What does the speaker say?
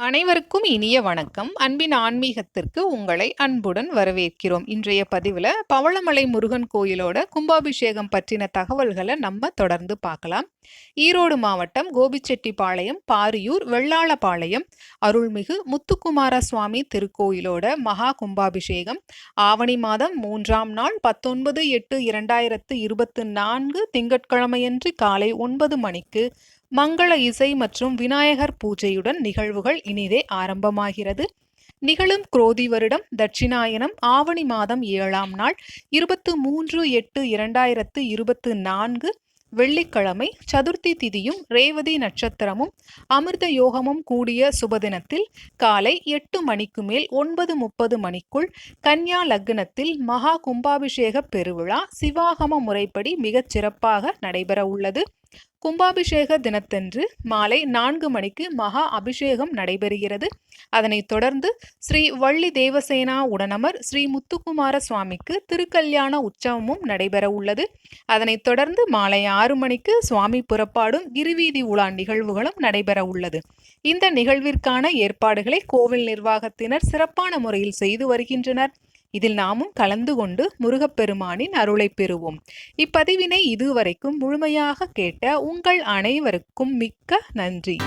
அனைவருக்கும் இனிய வணக்கம். அன்பின் ஆன்மீகத்திற்கு உங்களை அன்புடன் வரவேற்கிறோம். இன்றைய பதிவில் பவளமலை முருகன் கோயிலோட கும்பாபிஷேகம் பற்றின தகவல்களை நம்ம தொடர்ந்து பார்க்கலாம். ஈரோடு மாவட்டம் கோபிச்செட்டிப்பாளையம், பாரியூர், வெள்ளாளபாளையம் அருள்மிகு முத்துக்குமார சுவாமி திருக்கோயிலோட மகா கும்பாபிஷேகம் ஆவணி மாதம் 3ஆம் நாள் 19/8/2024 திங்கட்கிழமையன்று காலை 9 மணிக்கு மங்கள இசை மற்றும் விநாயகர் பூஜையுடன் நிகழ்வுகள் இனிதே ஆரம்பமாகிறது. நிகழும் குரோதி வருடம் தட்சிணாயனம் ஆவணி மாதம் 7ஆம் நாள் 23/8/2024 வெள்ளிக்கிழமை சதுர்த்தி திதியும் ரேவதி நட்சத்திரமும் அமிர்த யோகமும் கூடிய சுபதினத்தில் காலை 8 மணிக்கு மேல் 9:30 மணிக்குள் கன்யா லக்னத்தில் மகா கும்பாபிஷேக பெருவிழா சிவாகம முறைப்படி மிகச் சிறப்பாக நடைபெற உள்ளது. கும்பாபிஷேக தினத்தன்று மாலை 4 மணிக்கு மகா அபிஷேகம் நடைபெறுகிறது. அதனைத் தொடர்ந்து ஸ்ரீ வள்ளி தேவசேனா உடனமர் ஸ்ரீ முத்துக்குமார சுவாமிக்கு திருக்கல்யாண உற்சவமும் நடைபெற உள்ளது. அதனைத் தொடர்ந்து மாலை 6 மணிக்கு சுவாமி புறப்பாடும் கிரிவீதி உலா நிகழ்வுகளும் நடைபெற உள்ளது. இந்த நிகழ்விற்கான ஏற்பாடுகளை கோவில் நிர்வாகத்தினர் சிறப்பான முறையில் செய்து வருகின்றனர். இதில் நாமும் கலந்து கொண்டு முருகப்பெருமானின் அருளை பெறுவோம். இப்பதிவினை இதுவரைக்கும் முழுமையாக கேட்ட உங்கள் அனைவருக்கும் மிக்க நன்றி.